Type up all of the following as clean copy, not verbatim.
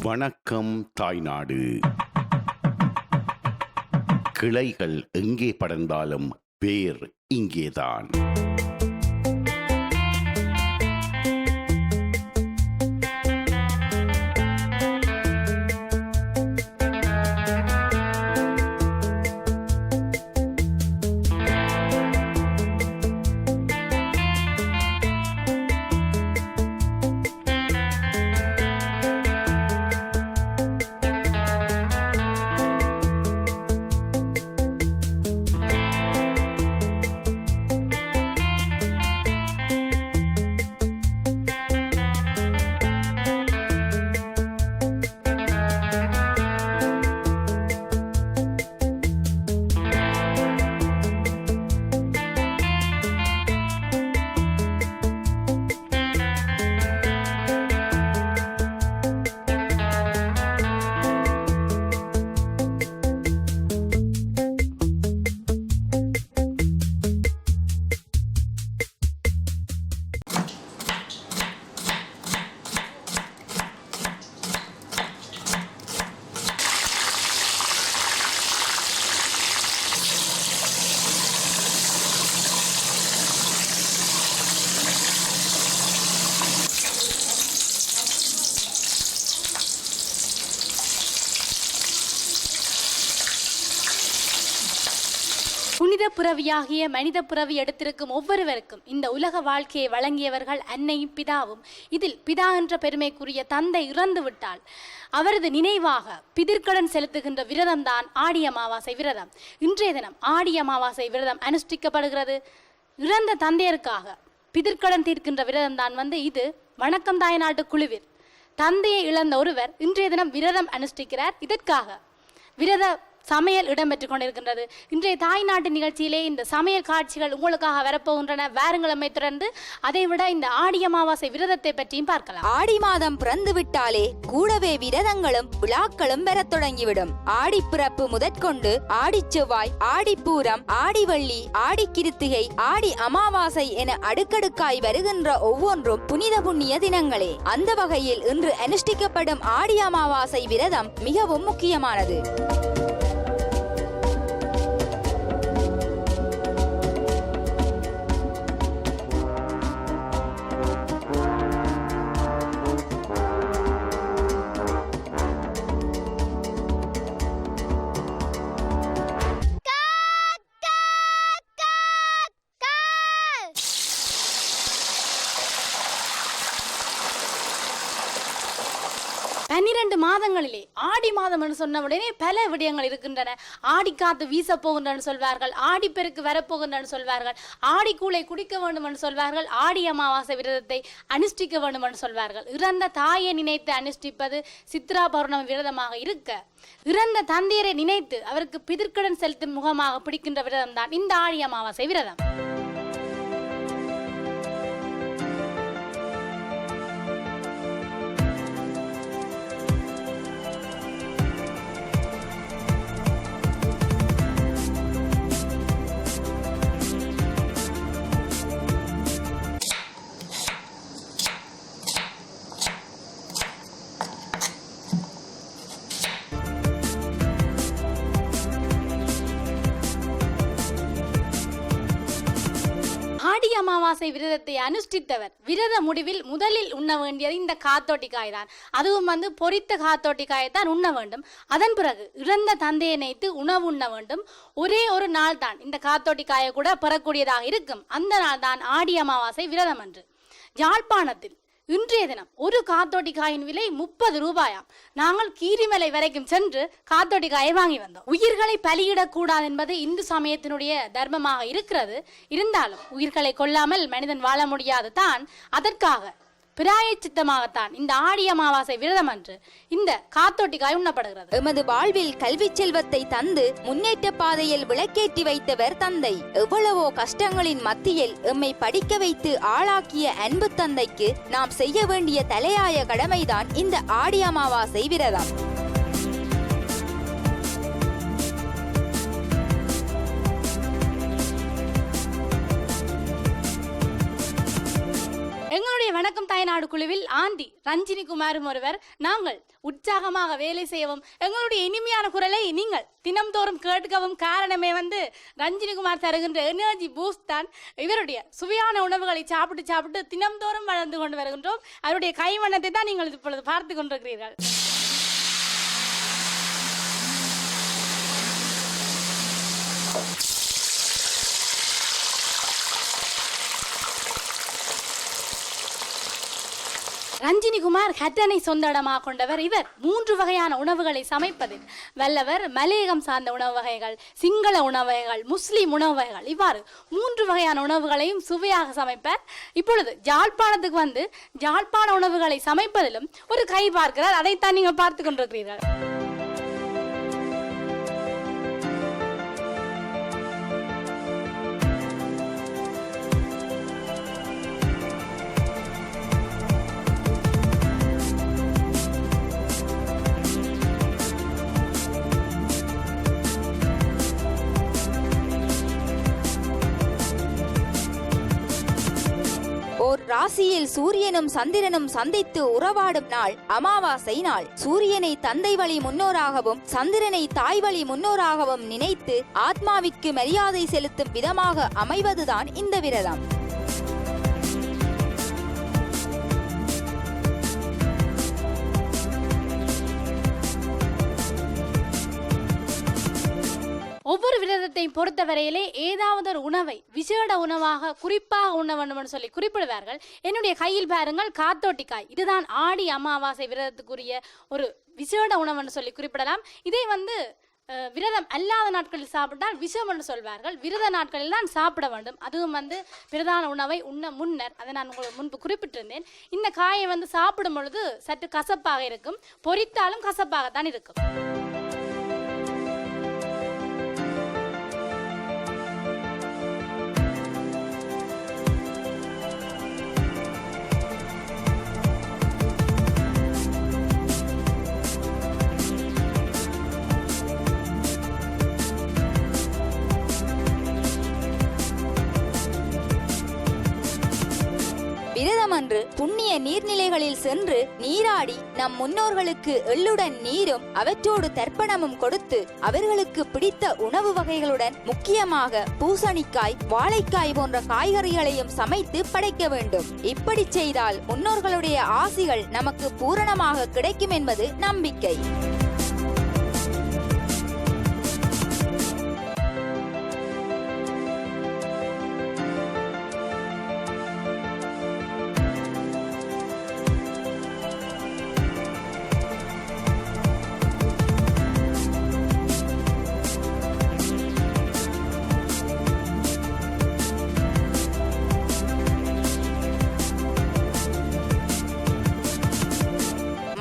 வணக்கம் தாய்நாடு. கிளைகள் எங்கே படர்ந்தாலும் வேர் இங்கேதான். புனித புறவியாகிய மனித புறவி எடுத்திருக்கும் ஒவ்வொருவருக்கும் இந்த உலக வாழ்க்கையை வழங்கியவர்கள் அன்னையும் பிதாவும். இதில் பிதா என்ற பெருமைக்குரிய தந்தை இறந்து விட்டால் அவரது நினைவாக பிதிர்க்கடன் செலுத்துகின்ற விரதம் தான் ஆடி அமாவாசை விரதம். இன்றைய தினம் ஆடி அமாவாசை விரதம் அனுஷ்டிக்கப்படுகிறது. இறந்த தந்தையருக்காக பிதிர்க்கடன் தீர்க்கின்ற விரதம் தான் இது. வணக்கம் தாய்நாடு குழுவில் தந்தையை இழந்த ஒருவர் இன்றைய தினம் விரதம் அனுஷ்டிக்கிறார். இதற்காக விரத சமையல் இடம்பெற்றுக் கொண்டிருக்கின்றது. இன்றைய தாய்நாட்டு நிகழ்ச்சியிலே இந்த சமையல் காட்சிகள் உங்களுக்காக வரப்போகின்றன. வாரங்கிழமை தொடர்ந்து அதைவிட இந்த ஆடி அமாவாசை விரதத்தை பற்றியும் பார்க்கலாம். ஆடி மாதம் பிறந்து விட்டாலே கூடவே விரதங்களும் விழாக்களும் வரத் தொடங்கிவிடும். ஆடி பிறப்பு முதற்கொண்டு ஆடி செவ்வாய், ஆடிப்பூரம், ஆடிவள்ளி, ஆடி கிருத்திகை, ஆடி அமாவாசை என அடுக்கடுக்காய் வருகின்ற ஒவ்வொன்றும் புனித புண்ணிய தினங்களே. அந்த வகையில் இன்று அனுஷ்டிக்கப்படும் ஆடி அமாவாசை விரதம் மிகவும் முக்கியமானது. மாதங்களிலே ஆடி மாதம் என்று சொன்ன உடனே பல விடயங்கள் இருக்கின்றன. ஆடி காத்து வீச போகின்றன சொல்வார்கள், ஆடி பெருக்கு வரப்போகின்றன சொல்வார்கள், ஆடி கூளை குடிக்க வேண்டும் என்று சொல்வார்கள், ஆடி அமாவாசை விரதத்தை அனுஷ்டிக்க வேண்டும் என்று சொல்வார்கள். இறந்த தாயை நினைத்து அனுஷ்டிப்பது சித்ரா பௌர்ணமி விரதமாக இருக்க, இறந்த தந்தையரை நினைத்து அவருக்கு பிதிர்க்கடன் செலுத்தும் முகமாக பிடிக்கின்ற விரதம் தான் இந்த ஆடி அமாவாசை விரதம். ஆடி அமாவாசை விரதத்தை அனுஷ்டித்தவர் விரத முடிவில் முதலில் உண்ண வேண்டியது இந்த காத்தோட்டிக்காய் தான். அதுவும் பொரித்த காத்தோட்டிக்காயை தான் உண்ண வேண்டும். அதன் பிறகு இறந்த தந்தையை நினைத்து உணவு உண்ண வேண்டும். ஒரே ஒரு நாள் தான் இந்த காத்தோட்டிக்காயை கூட பெறக்கூடியதாக இருக்கும். அந்த நாள் தான் ஆடி அமாவாசை விரதம் என்று. யாழ்ப்பாணத்தில் இன்றைய தினம் ஒரு காத்தோட்டிக்காயின் விலை 30 ரூபாயாம். நாங்கள் கீரிமலை வரைக்கும் சென்று காத்தோட்டிக்காயை வாங்கி வந்தோம். உயிர்களை பலியிடக்கூடாது என்பது இந்து சமயத்தினுடைய தர்மமாக இருக்கிறது. இருந்தாலும் உயிர்களை கொல்லாமல் மனிதன் வாழ முடியாது தான். அதற்காக பிராயச்சித்தமாகத்தான் இந்த ஆடி அமாவாசை விரதம் அன்று இந்த காத்தோட்டிக்காய் உண்ணப்படுகிறது. எமது வாழ்வில் கல்வி செல்வத்தை தந்து முன்னேற்ற பாதையில் விளக்கேற்றி வைத்தவர் தந்தை. எவ்வளவோ கஷ்டங்களின் மத்தியில் எம்மை படிக்க வைத்து ஆளாக்கிய அன்பு தந்தைக்கு நாம் செய்ய வேண்டிய தலையாய கடமைதான் இந்த ஆடி அமாவாசை விரதம். தாயநாடு குழுவில் ஆண்டி ரஞ்சினி குமாரும் ஒருவர். நாங்கள் உற்சாகமாக வேலை செய்யவும் எங்களுடைய இனிமையான குரலை நீங்கள் தினம்தோறும் கேட்கவும் காரணமே ரஞ்சினி குமார் தருகின்ற எனர்ஜி பூஸ்ட் தான். இவருடைய சுவையான உணவுகளை சாப்பிட்டு தினம்தோறும் வளர்ந்து கொண்டு வருகின்றோம். அவருடைய கைவண்ணத்தை தான் நீங்கள் இப்பொழுது பார்த்து கொண்டிருக்கிறீர்கள். ரஞ்சினி குமார் ஹட்டனை சொந்த இடமாக கொண்டவர். இவர் 3 வகையான உணவுகளை சமைப்பதில் வல்லவர். மலையகம் சார்ந்த உணவு வகைகள், சிங்கள உணவு வகைகள், முஸ்லீம் உணவு வகைகள், இவ்வாறு 3 வகையான உணவுகளையும் சுவையாக சமைப்பார். இப்பொழுது யாழ்ப்பாணத்துக்கு யாழ்ப்பாண உணவுகளை சமைப்பதிலும் ஒரு கை பார்க்கிறார். அதைத்தான் நீங்கள் பார்த்து கொண்டிருக்கிறீர்கள். ஓர் ராசியில் சூரியனும் சந்திரனும் சந்தித்து உறவாடும் நாள் அமாவாசை நாள். சூரியனை தந்தை வழி முன்னோராகவும் சந்திரனை தாய் வழி முன்னோராகவும் நினைத்து ஆத்மாவிற்கு மரியாதை செலுத்தும் விதமாக அமைவதுதான் இந்த விரதம். ஒவ்வொரு விரதத்தை பொறுத்தவரையிலே ஏதாவது ஒரு உணவை விசேட உணவாக குறிப்பாக உண்ண வேண்டும் சொல்லி குறிப்பிடுவார்கள். என்னுடைய கையில் பாருங்கள், காத்தோட்டிக்காய். இதுதான் ஆடி அமாவாசை விரதத்துக்குரிய ஒரு விசேட உணவுன்னு சொல்லி குறிப்பிடலாம். இதை விரதம் அல்லாத நாட்களில் சாப்பிட்டால் விஷம் என்று சொல்வார்கள். விரத நாட்களில் தான் சாப்பிட வேண்டும். அதுவும் பிரதான உணவை உண்ண முன்னர், அதை நான் உங்களுக்கு முன்பு குறிப்பிட்டிருந்தேன். இந்த காயை சாப்பிடும் பொழுது சற்று கசப்பாக இருக்கும். பொரித்தாலும் கசப்பாகத்தான் இருக்கும். விரதமன்று புண்ணிய நீர்நிலைகளில் சென்று நீராடி நம் முன்னோர்களுக்கு எள்ளுடன் நீரும் அவற்றோடு தர்ப்பணமும் கொடுத்து அவர்களுக்கு பிடித்த உணவு வகைகளுடன் முக்கியமாக பூசணிக்காய், வாழைக்காய் போன்ற காய்கறிகளையும் சமைத்து படைக்க வேண்டும். இப்படி செய்தால் முன்னோர்களுடைய ஆசிகள் நமக்கு பூரணமாக கிடைக்கும் என்பது நம்பிக்கை.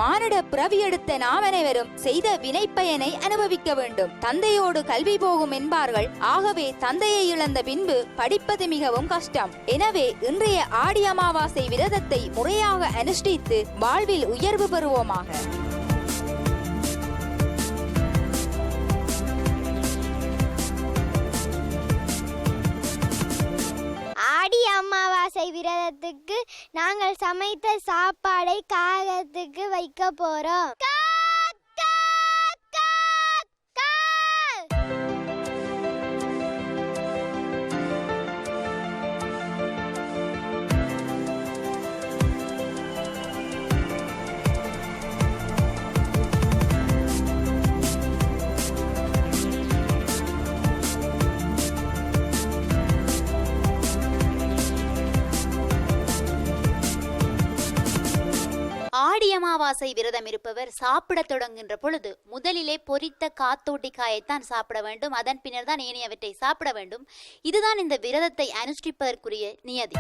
மானிட பிறவி எடுத்த நாம் அனைவரும் செய்த வினைப்பயனை அனுபவிக்க வேண்டும். தந்தையோடு கல்வி போகும் என்பார்கள். ஆகவே தந்தையை இழந்த பின்பு படிப்பது மிகவும் கஷ்டம். எனவே இன்றைய ஆடி அமாவாசை விரதத்தை முறையாக அனுஷ்டித்து வாழ்வில் உயர்வு பெறுவோமாக. ஆடி அமாவாசை விரதத்துக்கு நாங்கள் சமைத்த சாப்பாடை காகத்துக்கு வைக்க போறோம். ஆடி அமாவாசை விரதம் இருப்பவர் சாப்பிட தொடங்குகின்ற பொழுது முதலிலே பொரித்த காத்தோட்டி காயைத்தான் சாப்பிட வேண்டும். அதன் பின்னர் தான் ஏனையவற்றை சாப்பிட வேண்டும். இதுதான் இந்த விரதத்தை அனுஷ்டிப்பதற்குரிய நியதி.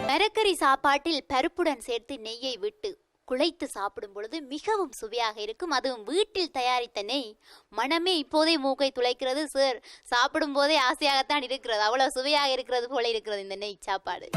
மரக்கறி சாப்பாட்டில் பருப்புடன் சேர்த்து நெய்யை விட்டு குழைத்து சாப்பிடும் பொழுது மிகவும் சுவையாக இருக்கும். அதுவும் வீட்டில் தயாரித்த நெய் மனமே இப்போதே மூக்கை துளைக்கிறது சார். சாப்பிடும் போதே ஆசையாகத்தான் இருக்கிறது. அவ்வளவு சுவையாக இருக்கிறது போல இருக்கிறது இந்த நெய் சாப்பாடு.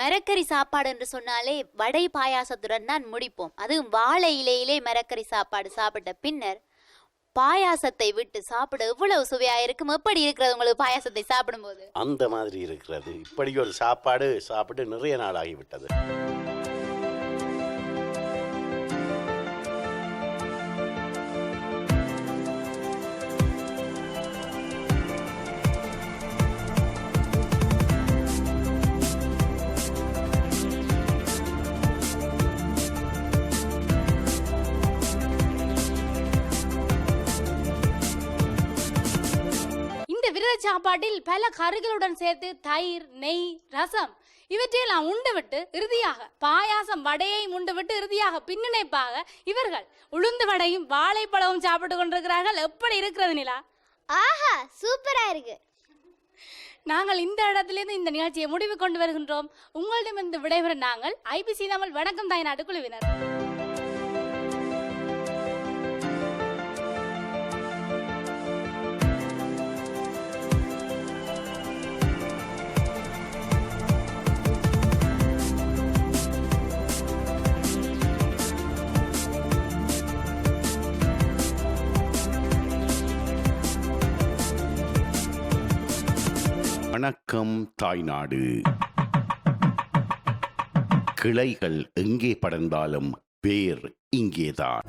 மரக்கறி சாப்பாடு என்று சொன்னாலே வடை பாயாசத்துடன் தான் முடிப்போம். அதுவும் வாழை இலையிலே மரக்கறி சாப்பாடு சாப்பிட்ட பின்னர் பாயாசத்தை விட்டு சாப்பிட எவ்வளவு சுவையா இருக்கும். எப்படி இருக்கிறது உங்களுக்கு பாயாசத்தை சாப்பிடும் போது? அந்த மாதிரி இருக்கிறது. இப்படி ஒரு சாப்பாடு சாப்பிட்டு நிறைய நாள் ஆகிவிட்டது. விரத சாப்பாட்டில் பல கறிகளுடன் சேர்த்து தயிர், நெய், ரசம் இவற்றையெல்லாம் உண்டுவிட்டு இறுதியாக பாயாசம் வடையை உண்டுவிட்டு இறுதியாக பின்னிணைப்பாக இவர்கள் உளுந்து வடையும் வாழைப்பழமும் சாப்பிட்டு கொண்டிருக்கிறார்கள். எப்படி இருக்கிறது நிலா? ஆஹா, சூப்பரா இருக்கு. நாங்கள் இந்த இடத்திலிருந்து இந்த நிகழ்ச்சியை முடிவு கொண்டு வருகின்றோம். உங்களிடமிருந்து விடைபெற நாங்கள் ஐபிசி தமிழ் வணக்கம் தாய்நாடு குழுவினர். வணக்கம் தாய்நாடு. கிளைகள் எங்கே படர்ந்தாலும் வேர் இங்கேதான்.